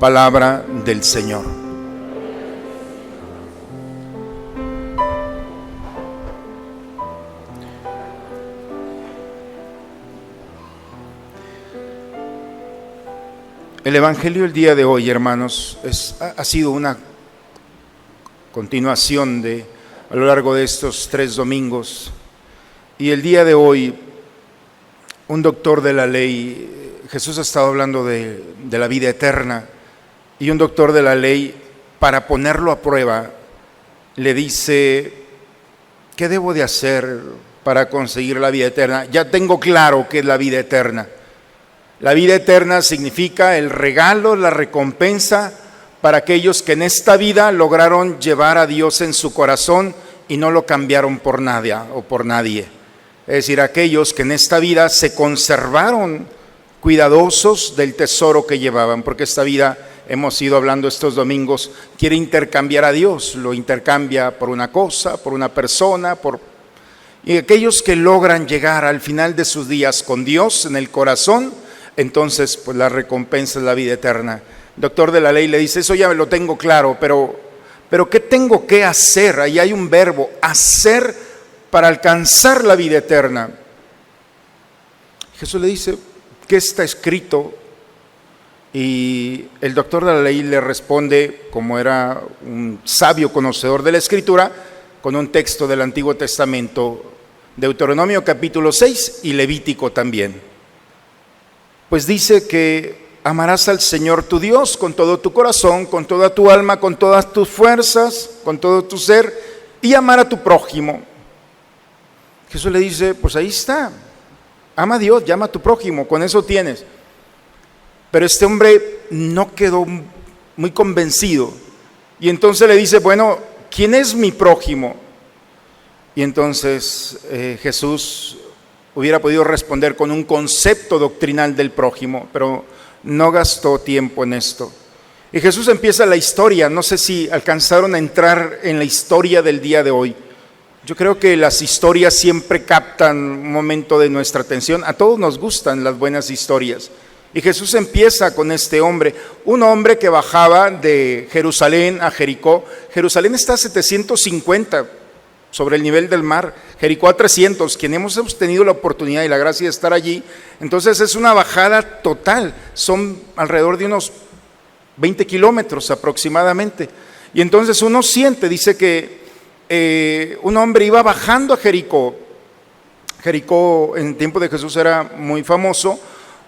Palabra del Señor. El Evangelio el día de hoy, hermanos, ha sido una continuación a lo largo de estos 3 domingos. Y el día de hoy, un doctor de la ley, Jesús ha estado hablando de la vida eterna, y un doctor de la ley, para ponerlo a prueba, le dice: ¿qué debo de hacer para conseguir la vida eterna? Ya tengo claro qué es la vida eterna. La vida eterna significa el regalo, la recompensa para aquellos que en esta vida lograron llevar a Dios en su corazón y no lo cambiaron por nadie o por nadie. Es decir, aquellos que en esta vida se conservaron cuidadosos del tesoro que llevaban, porque esta vida, hemos ido hablando estos domingos, quiere intercambiar a Dios, lo intercambia por una cosa, por una persona, y aquellos que logran llegar al final de sus días con Dios en el corazón, entonces pues la recompensa es la vida eterna. El doctor de la ley le dice: eso ya lo tengo claro, pero ¿qué tengo que hacer? Ahí hay un verbo, hacer, para alcanzar la vida eterna. Jesús le dice: ¿qué está escrito? Y el doctor de la ley le responde, como era un sabio conocedor de la Escritura, con un texto del Antiguo Testamento, Deuteronomio capítulo 6 y Levítico también. Pues dice que amarás al Señor tu Dios con todo tu corazón, con toda tu alma, con todas tus fuerzas, con todo tu ser, y amar a tu prójimo. Jesús le dice: pues ahí está, ama a Dios, llama a tu prójimo, con eso tienes. Pero este hombre no quedó muy convencido, y entonces le dice: bueno, ¿quién es mi prójimo? Y entonces Jesús hubiera podido responder con un concepto doctrinal del prójimo, pero no gastó tiempo en esto. Y Jesús empieza la historia. No sé si alcanzaron a entrar en la historia del día de hoy. Yo creo que las historias siempre captan un momento de nuestra atención. A todos nos gustan las buenas historias. Y Jesús empieza con este hombre, un hombre que bajaba de Jerusalén a Jericó. Jerusalén está a 750 sobre el nivel del mar, Jericó a 300. Quienes hemos tenido la oportunidad y la gracia de estar allí, entonces es una bajada total, son alrededor de unos 20 kilómetros aproximadamente. Y entonces uno siente, dice que un hombre iba bajando a Jericó. Jericó en el tiempo de Jesús era muy famoso,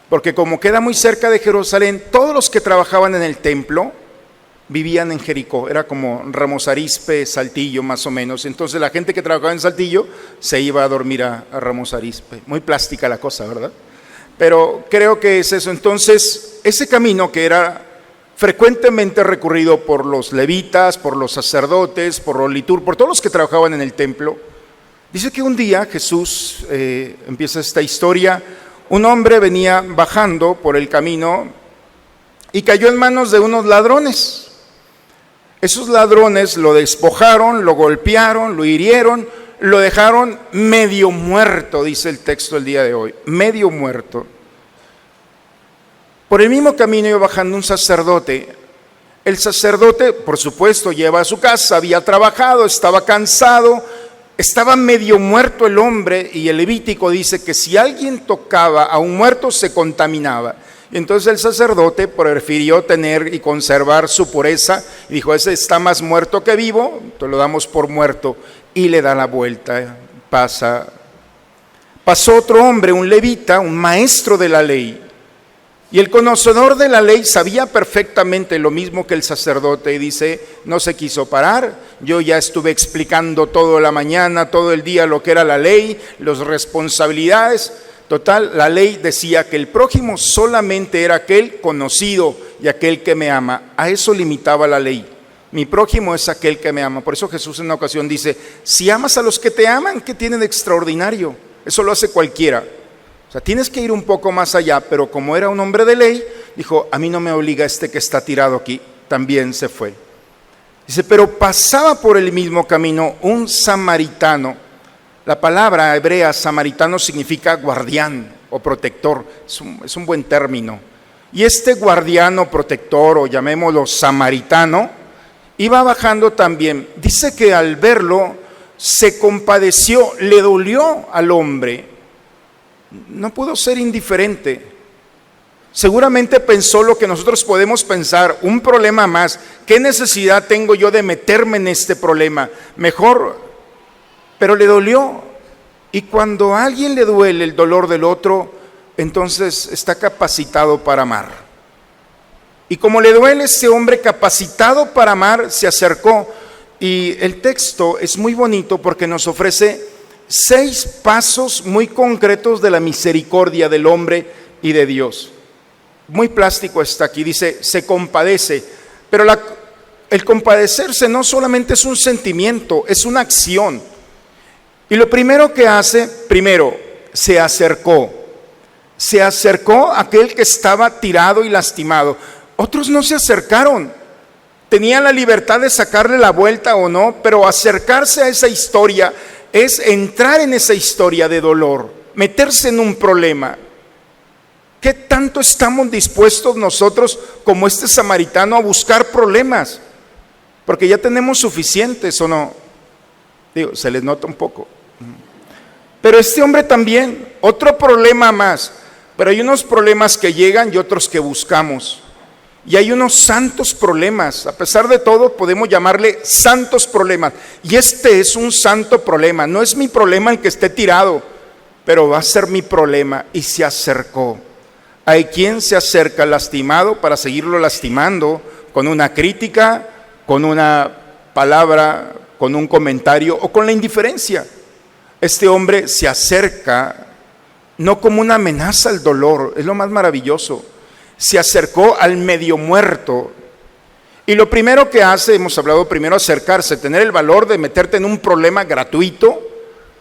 porque como queda muy cerca de Jerusalén, todos los que trabajaban en el templo vivían en Jericó. Era como Ramos Arizpe, Saltillo más o menos. Entonces la gente que trabajaba en Saltillo se iba a dormir a Ramos Arizpe. Muy plástica la cosa, ¿verdad? Pero creo que es eso. Entonces ese camino que era frecuentemente recurrido por los levitas, por los sacerdotes, por los liturgos, por todos los que trabajaban en el templo, dice que un día Jesús, empieza esta historia, un hombre venía bajando por el camino y cayó en manos de unos ladrones. Esos ladrones lo despojaron, lo golpearon, lo hirieron, lo dejaron medio muerto, dice el texto el día de hoy, medio muerto. Por el mismo camino iba bajando un sacerdote. El sacerdote, por supuesto, lleva a su casa, había trabajado, estaba cansado, estaba medio muerto el hombre, y el Levítico dice que si alguien tocaba a un muerto se contaminaba. Y entonces el sacerdote prefirió tener y conservar su pureza y dijo: ese está más muerto que vivo, entonces lo damos por muerto, y le da la vuelta. Pasó otro hombre, un levita, un maestro de la ley, y el conocedor de la ley sabía perfectamente lo mismo que el sacerdote, y dice: no se quiso parar, yo ya estuve explicando toda la mañana, todo el día lo que era la ley, las responsabilidades. Total, la ley decía que el prójimo solamente era aquel conocido y aquel que me ama. A eso limitaba la ley. Mi prójimo es aquel que me ama. Por eso Jesús en una ocasión dice: si amas a los que te aman, ¿qué tienen de extraordinario? Eso lo hace cualquiera. O sea, tienes que ir un poco más allá, pero como era un hombre de ley, dijo: a mí no me obliga este que está tirado aquí. También se fue. Dice: pero pasaba por el mismo camino un samaritano. La palabra hebrea samaritano significa guardián o protector. Es un buen término. Y este guardiano protector, o llamémoslo samaritano, iba bajando también. Dice que al verlo se compadeció, le dolió al hombre. No pudo ser indiferente. Seguramente pensó lo que nosotros podemos pensar: un problema más. ¿Qué necesidad tengo yo de meterme en este problema? Mejor, pero le dolió. Y cuando a alguien le duele el dolor del otro, entonces está capacitado para amar. Y como le duele, este hombre capacitado para amar se acercó. Y el texto es muy bonito porque nos ofrece 6 pasos muy concretos de la misericordia del hombre y de Dios. Muy plástico está aquí, dice, se compadece. Pero el compadecerse no solamente es un sentimiento, es una acción. Y lo primero que hace, se acercó. Se acercó a aquel que estaba tirado y lastimado. Otros no se acercaron. Tenían la libertad de sacarle la vuelta o no, pero acercarse a esa historia es entrar en esa historia de dolor, meterse en un problema. ¿Qué tanto estamos dispuestos nosotros, como este samaritano, a buscar problemas? Porque ya tenemos suficientes, ¿o no? Digo, se les nota un poco. Pero este hombre también, otro problema más. Pero hay unos problemas que llegan y otros que buscamos. Y hay unos santos problemas. A pesar de todo, podemos llamarle santos problemas. Y este es un santo problema. No es mi problema el que esté tirado, pero va a ser mi problema. Y se acercó. Hay quien se acerca lastimado para seguirlo lastimando con una crítica, con una palabra, con un comentario o con la indiferencia. Este hombre se acerca no como una amenaza al dolor, es lo más maravilloso. Se acercó al medio muerto. Y lo primero que hace, hemos hablado primero, acercarse, tener el valor de meterte en un problema gratuito,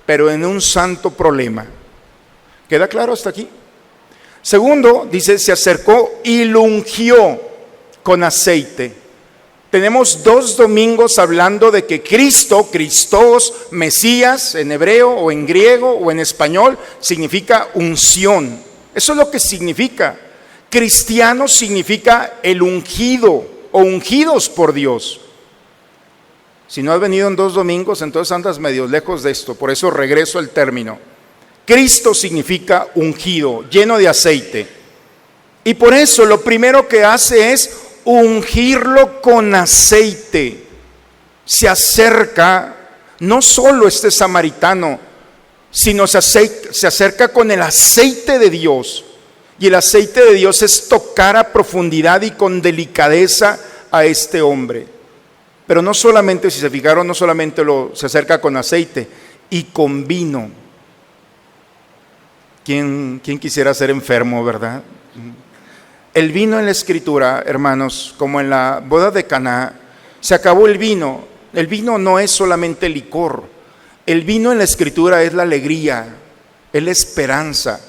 pero en un santo problema. ¿Queda claro hasta aquí? Segundo, dice, se acercó y lo ungió con aceite. Tenemos 2 domingos hablando de que Cristo, Christos, Mesías, en hebreo o en griego o en español, significa unción. Eso es lo que significa. Cristiano significa el ungido o ungidos por Dios. Si no has venido en 2 domingos, entonces andas medio lejos de esto. Por eso regreso al término. Cristo significa ungido, lleno de aceite. Y por eso lo primero que hace es ungirlo con aceite. Se acerca, no solo este samaritano, sino se acerca con el aceite de Dios. Y el aceite de Dios es tocar a profundidad y con delicadeza a este hombre. Pero no solamente, si se fijaron, no solamente se acerca con aceite, y con vino. ¿Quién quisiera ser enfermo, verdad? El vino en la Escritura, hermanos, como en la boda de Caná, se acabó el vino. El vino no es solamente licor. El vino en la Escritura es la alegría, es la esperanza.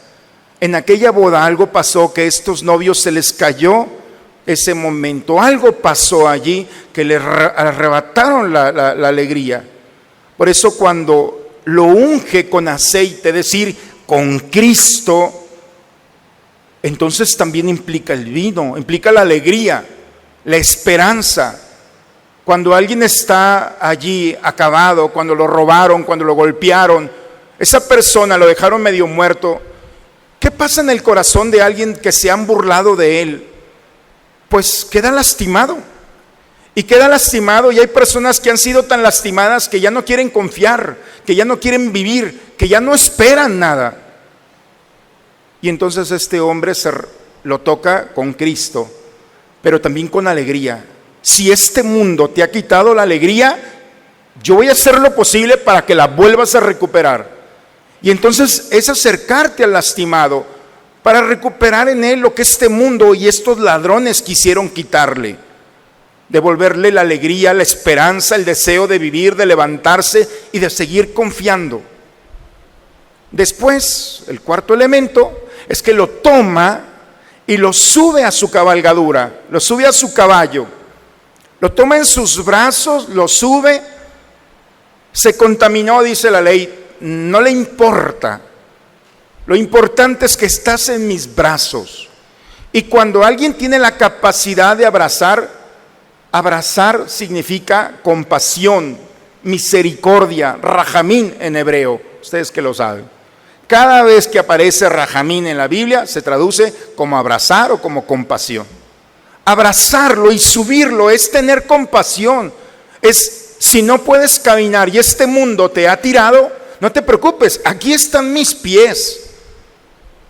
En aquella boda algo pasó, que a estos novios se les cayó ese momento. Algo pasó allí que les arrebataron la alegría. Por eso cuando lo unge con aceite, es decir, con Cristo, entonces también implica el vino, implica la alegría, la esperanza. Cuando alguien está allí acabado, cuando lo robaron, cuando lo golpearon, esa persona lo dejaron medio muerto, ¿qué pasa en el corazón de alguien que se han burlado de él? Pues queda lastimado. Y queda lastimado, y hay personas que han sido tan lastimadas que ya no quieren confiar, que ya no quieren vivir, que ya no esperan nada. Y entonces este hombre lo toca con Cristo, pero también con alegría. Si este mundo te ha quitado la alegría, yo voy a hacer lo posible para que la vuelvas a recuperar. Y entonces es acercarte al lastimado para recuperar en él lo que este mundo y estos ladrones quisieron quitarle. Devolverle la alegría, la esperanza, el deseo de vivir, de levantarse y de seguir confiando. Después, el cuarto elemento es que lo toma y lo sube a su cabalgadura, lo sube a su caballo, lo toma en sus brazos, lo sube. Se contaminó, dice la ley, no le importa. Lo importante es que estás en mis brazos. Y cuando alguien tiene la capacidad de abrazar significa compasión, misericordia, rajamín en hebreo, ustedes que lo saben. Cada vez que aparece rajamín en la Biblia se traduce como abrazar o como compasión. Abrazarlo y subirlo es tener compasión. Es, si no puedes caminar y este mundo te ha tirado, no te preocupes, aquí están mis pies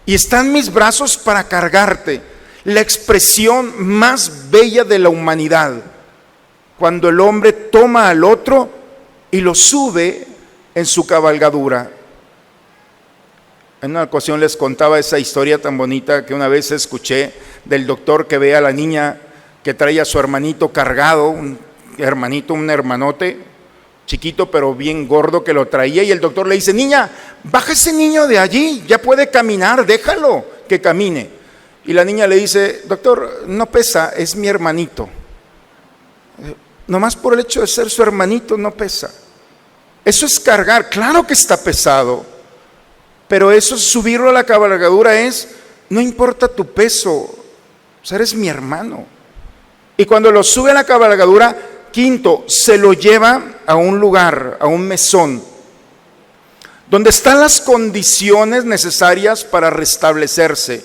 y están mis brazos para cargarte. La expresión más bella de la humanidad, cuando el hombre toma al otro y lo sube en su cabalgadura. En una ocasión les contaba esa historia tan bonita que una vez escuché del doctor que ve a la niña que trae a su hermanito cargado, un hermanote, chiquito pero bien gordo que lo traía, y el doctor le dice: niña, baja ese niño de allí, ya puede caminar, déjalo que camine. Y la niña le dice: doctor, no pesa, es mi hermanito. Nomás por el hecho de ser su hermanito no pesa. Eso es cargar, claro que está pesado, pero eso, subirlo a la cabalgadura es, no importa tu peso, o sea, eres mi hermano. Y cuando lo sube a la cabalgadura, quinto, se lo lleva a un lugar, a un mesón, donde están las condiciones necesarias para restablecerse.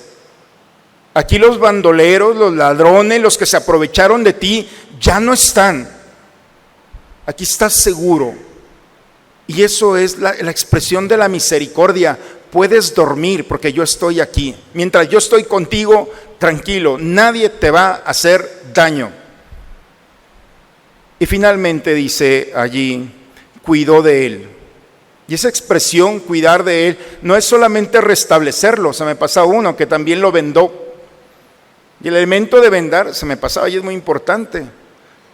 Aquí los bandoleros, los ladrones, los que se aprovecharon de ti, ya no están. Aquí estás seguro. Y eso es la expresión de la misericordia. Puedes dormir porque yo estoy aquí. Mientras yo estoy contigo, tranquilo, nadie te va a hacer daño. Y finalmente dice allí, cuidó de él. Y esa expresión, cuidar de él, no es solamente restablecerlo. Se me pasa uno que también lo vendó. Y el elemento de vendar, se me pasaba y es muy importante.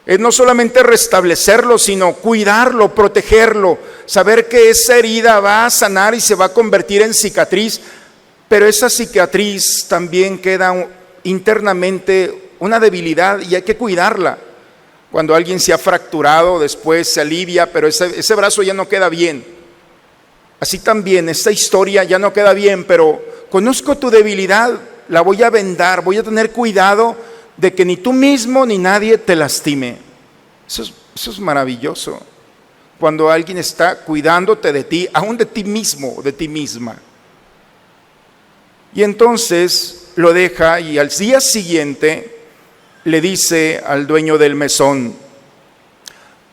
Es no solamente restablecerlo, sino cuidarlo, protegerlo, saber que esa herida va a sanar y se va a convertir en cicatriz, pero esa cicatriz también queda internamente una debilidad y hay que cuidarla. Cuando alguien se ha fracturado, después se alivia, pero ese brazo ya no queda bien. Así también, esta historia ya no queda bien, pero conozco tu debilidad, la voy a vendar, voy a tener cuidado de que ni tú mismo ni nadie te lastime. Eso es maravilloso. Cuando alguien está cuidándote de ti, aún de ti mismo, de ti misma. Y entonces lo deja y al día siguiente le dice al dueño del mesón: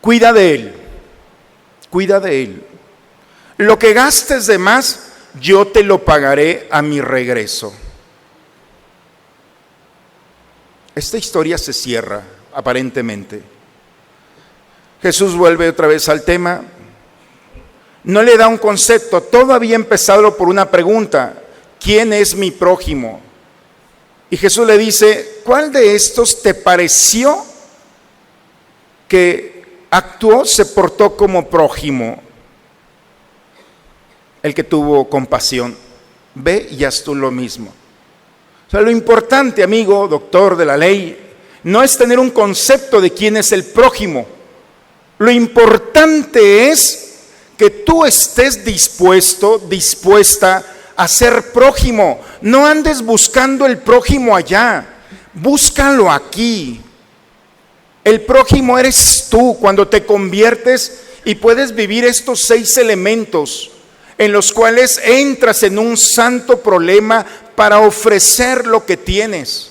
cuida de él, cuida de él. Lo que gastes de más, yo te lo pagaré a mi regreso. Esta historia se cierra, aparentemente. Jesús vuelve otra vez al tema. No le da un concepto, todo había empezado por una pregunta: ¿quién es mi prójimo? Y Jesús le dice: ¿cuál de estos te pareció que actuó, se portó como prójimo? El que tuvo compasión. Ve y haz tú lo mismo. O sea, lo importante, amigo, doctor de la ley, no es tener un concepto de quién es el prójimo. Lo importante es que tú estés dispuesta a ser prójimo. No andes buscando el prójimo allá, búscalo aquí. El prójimo eres tú cuando te conviertes y puedes vivir estos 6 elementos en los cuales entras en un santo problema para ofrecer lo que tienes.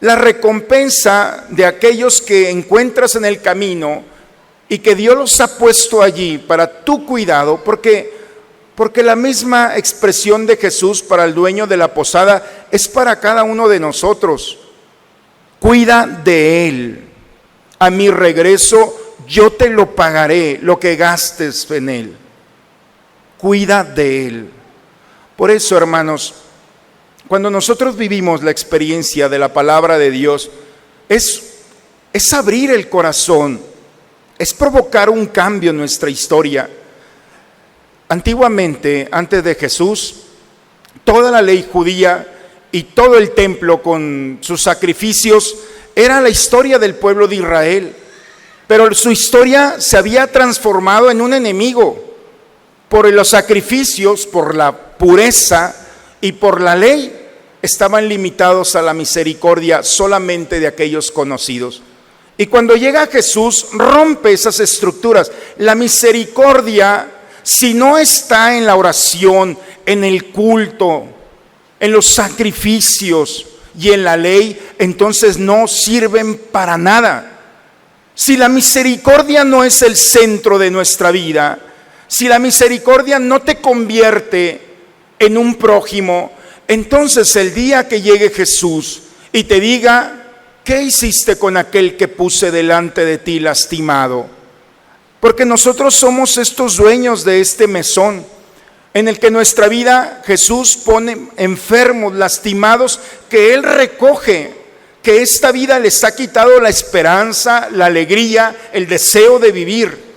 La recompensa de aquellos que encuentras en el camino y que Dios los ha puesto allí para tu cuidado, porque la misma expresión de Jesús para el dueño de la posada es para cada uno de nosotros. Cuida de él. A mi regreso yo te lo pagaré, lo que gastes en él. Cuida de él. Por eso, hermanos, cuando nosotros vivimos la experiencia de la palabra de Dios, es abrir el corazón, es provocar un cambio en nuestra historia. Antiguamente, antes de Jesús, toda la ley judía y todo el templo con sus sacrificios era la historia del pueblo de Israel, pero su historia se había transformado en un enemigo por los sacrificios, por la pureza y por la ley. estaban limitados a la misericordia solamente de aquellos conocidos. Y cuando llega Jesús, rompe esas estructuras. La misericordia, si no está en la oración, en el culto, en los sacrificios y en la ley, entonces no sirven para nada. Si la misericordia no es el centro de nuestra vida, si la misericordia no te convierte en un prójimo, entonces el día que llegue Jesús y te diga: ¿qué hiciste con aquel que puse delante de ti lastimado? Porque nosotros somos estos dueños de este mesón, en el que nuestra vida Jesús pone enfermos, lastimados, que Él recoge, que esta vida les ha quitado la esperanza, la alegría, el deseo de vivir.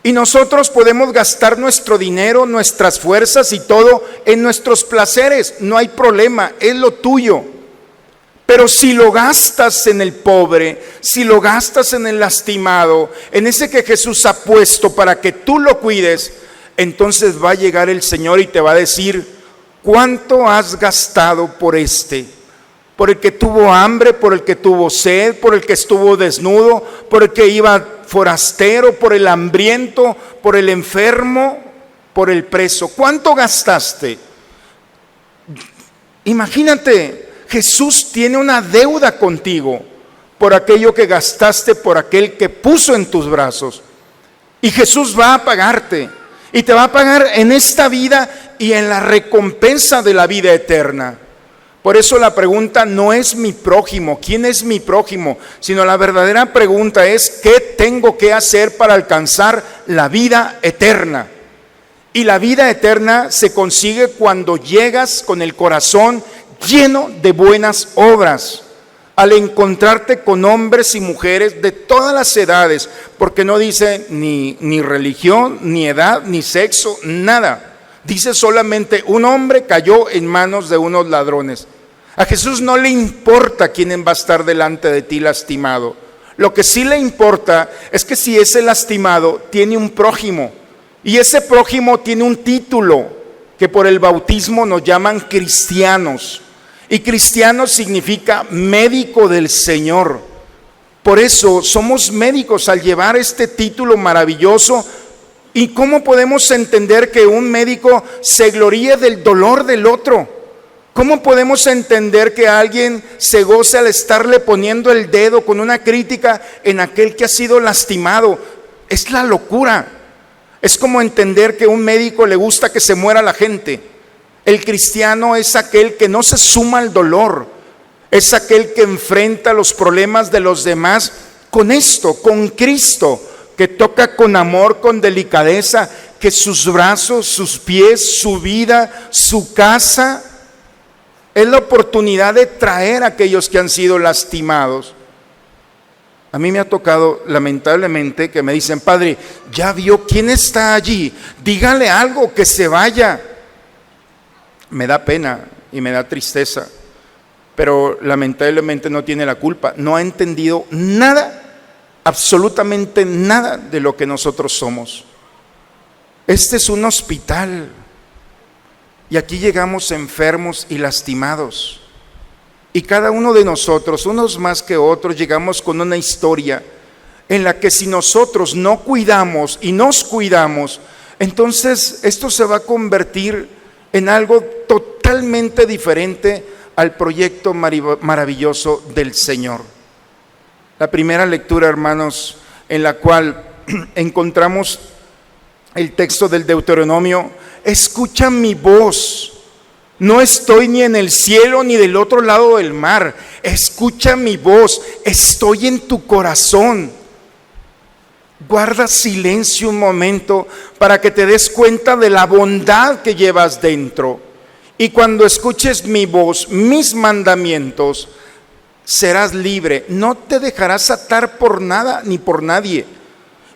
Y nosotros podemos gastar nuestro dinero, nuestras fuerzas y todo en nuestros placeres, no hay problema, es lo tuyo. Pero si lo gastas en el pobre, si lo gastas en el lastimado, en ese que Jesús ha puesto para que tú lo cuides, entonces va a llegar el Señor y te va a decir: ¿cuánto has gastado por este? Por el que tuvo hambre, por el que tuvo sed, por el que estuvo desnudo, por el que iba forastero, por el hambriento, por el enfermo, por el preso. ¿Cuánto gastaste? Imagínate, Jesús tiene una deuda contigo por aquello que gastaste, por aquel que puso en tus brazos. Y Jesús va a pagarte. Y te va a pagar en esta vida y en la recompensa de la vida eterna. Por eso la pregunta no es mi prójimo, ¿quién es mi prójimo? Sino la verdadera pregunta es: ¿qué tengo que hacer para alcanzar la vida eterna? Y la vida eterna se consigue cuando llegas con el corazón lleno de buenas obras, al encontrarte con hombres y mujeres de todas las edades, porque no dice ni religión, ni edad, ni sexo, nada. Dice solamente: un hombre cayó en manos de unos ladrones. A Jesús no le importa quién va a estar delante de ti lastimado. Lo que sí le importa es que si ese lastimado tiene un prójimo, y ese prójimo tiene un título que por el bautismo nos llaman cristianos. Y cristiano significa médico del Señor. Por eso somos médicos al llevar este título maravilloso. ¿Y cómo podemos entender que un médico se gloríe del dolor del otro? ¿Cómo podemos entender que alguien se goce al estarle poniendo el dedo con una crítica en aquel que ha sido lastimado? Es la locura. Es como entender que a un médico le gusta que se muera la gente. El cristiano es aquel que no se suma al dolor, es aquel que enfrenta los problemas de los demás con esto, con Cristo, que toca con amor, con delicadeza, que sus brazos, sus pies, su vida, su casa, es la oportunidad de traer a aquellos que han sido lastimados. A mí me ha tocado, lamentablemente, que me dicen: padre, ¿ya vio quién está allí? Dígale algo, que se vaya. Me da pena y me da tristeza, pero lamentablemente no tiene la culpa. No ha entendido nada, absolutamente nada de lo que nosotros somos. Este es un hospital y aquí llegamos enfermos y lastimados. Y cada uno de nosotros, unos más que otros, llegamos con una historia en la que si nosotros no cuidamos y nos cuidamos, entonces esto se va a convertir en algo totalmente diferente al proyecto maravilloso del Señor. La primera lectura, hermanos, en la cual encontramos el texto del Deuteronomio: escucha mi voz, no estoy ni en el cielo ni del otro lado del mar, escucha mi voz, estoy en tu corazón. Guarda silencio un momento para que te des cuenta de la bondad que llevas dentro. Y cuando escuches mi voz, mis mandamientos, serás libre. No te dejarás atar por nada ni por nadie.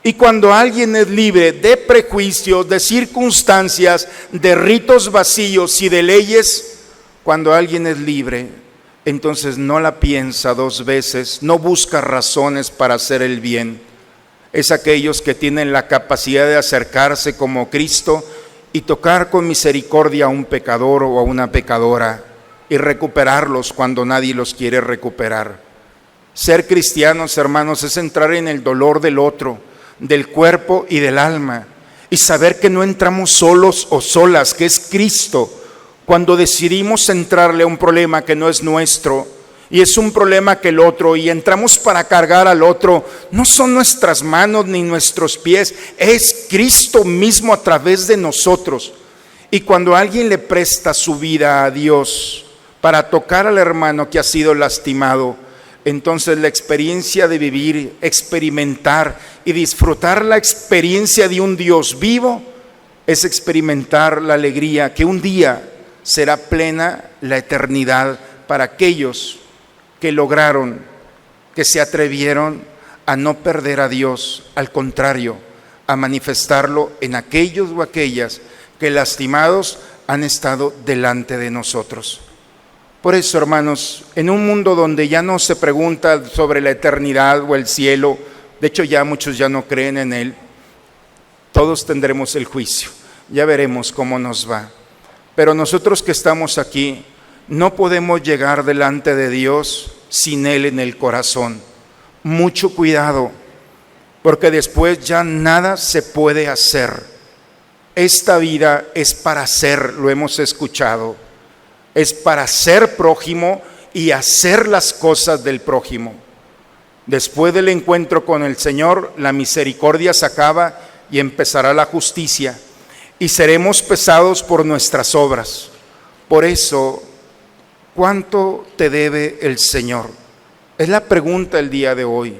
Y cuando alguien es libre de prejuicios, de circunstancias, de ritos vacíos y de leyes, cuando alguien es libre, entonces no la piensa dos veces, no busca razones para hacer el bien. Es aquellos que tienen la capacidad de acercarse como Cristo y tocar con misericordia a un pecador o a una pecadora. y recuperarlos cuando nadie los quiere recuperar. Ser cristianos, hermanos, es entrar en el dolor del otro, del cuerpo y del alma, y saber que no entramos solos o solas, que es Cristo. Cuando decidimos entrarle a un problema que no es nuestro, y es un problema que el otro, y entramos para cargar al otro, no son nuestras manos ni nuestros pies, es Cristo mismo a través de nosotros. Y cuando alguien le presta su vida a Dios para tocar al hermano que ha sido lastimado, entonces la experiencia de vivir, experimentar y disfrutar la experiencia de un Dios vivo es experimentar la alegría que un día será plena la eternidad para aquellos que lograron, que se atrevieron a no perder a Dios, al contrario, a manifestarlo en aquellos o aquellas que lastimados han estado delante de nosotros. Por eso, hermanos, en un mundo donde ya no se pregunta sobre la eternidad o el cielo, de hecho ya muchos ya no creen en él, todos tendremos el juicio, ya veremos cómo nos va. Pero nosotros que estamos aquí, no podemos llegar delante de Dios sin Él en el corazón. Mucho cuidado, porque después ya nada se puede hacer. Esta vida es para ser, lo hemos escuchado, es para ser prójimo y hacer las cosas del prójimo. Después del encuentro con el Señor, la misericordia se acaba y empezará la justicia, y seremos pesados por nuestras obras. Por eso, ¿cuánto te debe el Señor? Es la pregunta el día de hoy.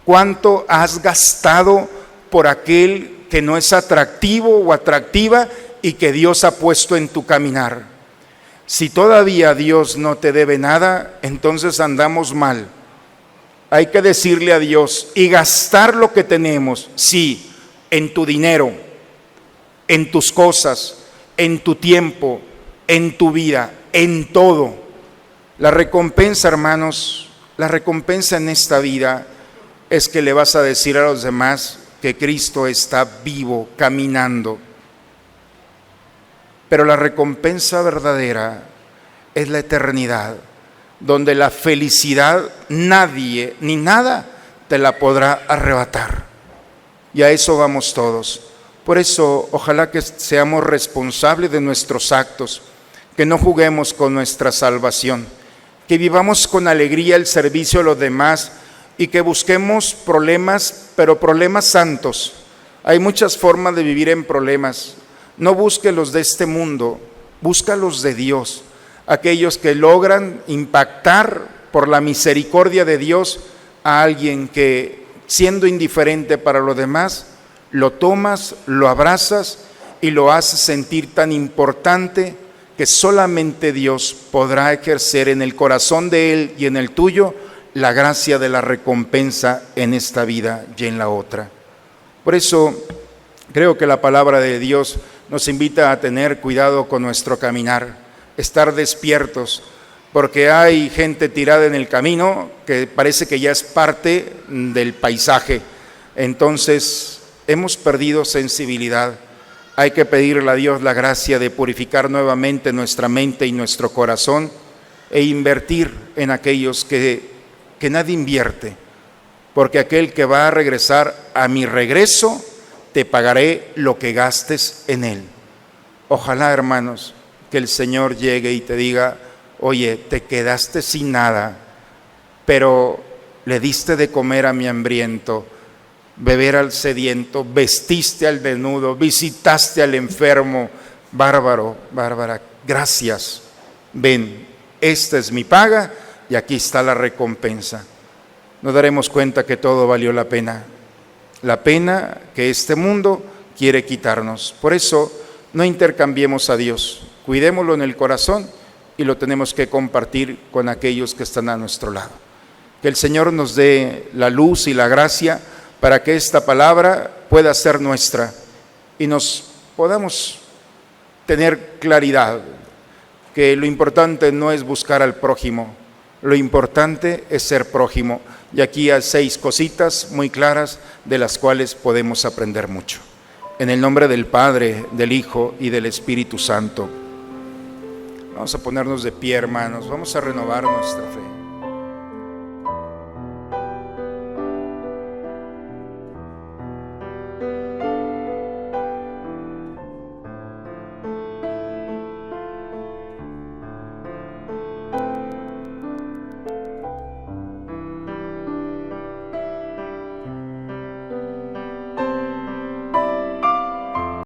¿Cuánto has gastado por aquel que no es atractivo o atractiva y que Dios ha puesto en tu caminar? Si todavía Dios no te debe nada, entonces andamos mal. Hay que decirle a Dios y gastar lo que tenemos, sí, en tu dinero, en tus cosas, en tu tiempo, en tu vida, en todo. La recompensa, hermanos, la recompensa en esta vida es que le vas a decir a los demás que Cristo está vivo, caminando. Pero la recompensa verdadera es la eternidad, donde la felicidad nadie ni nada te la podrá arrebatar. Y a eso vamos todos. Por eso, ojalá que seamos responsables de nuestros actos, que no juguemos con nuestra salvación, que vivamos con alegría el servicio a los demás y que busquemos problemas, pero problemas santos. Hay muchas formas de vivir en problemas. No busque los de este mundo, busca los de Dios, aquellos que logran impactar por la misericordia de Dios a alguien que, siendo indiferente para los demás, lo tomas, lo abrazas y lo haces sentir tan importante que solamente Dios podrá ejercer en el corazón de él y en el tuyo la gracia de la recompensa en esta vida y en la otra. Por eso creo que la palabra de Dios nos invita a tener cuidado con nuestro caminar, estar despiertos, porque hay gente tirada en el camino que parece que ya es parte del paisaje. Entonces hemos perdido sensibilidad. Hay que pedirle a Dios la gracia de purificar nuevamente nuestra mente y nuestro corazón e invertir en aquellos que nadie invierte, porque aquel que va a regresar a mi regreso, te pagaré lo que gastes en él. Ojalá, hermanos, que el Señor llegue y te diga: oye, te quedaste sin nada, pero le diste de comer a mi hambriento, beber al sediento, vestiste al desnudo, visitaste al enfermo. Bárbaro, bárbara, gracias. Ven, esta es mi paga y aquí está la recompensa. Nos daremos cuenta que todo valió la pena que este mundo quiere quitarnos. Por eso no intercambiemos a Dios, cuidémoslo en el corazón y lo tenemos que compartir con aquellos que están a nuestro lado. Que el Señor nos dé la luz y la gracia para que esta palabra pueda ser nuestra y nos podamos tener claridad que lo importante no es buscar al prójimo, lo importante es ser prójimo. Y aquí hay 6 cositas muy claras de las cuales podemos aprender mucho. En el nombre del Padre, del Hijo y del Espíritu Santo. Vamos a ponernos de pie, hermanos. Vamos a renovar nuestra fe.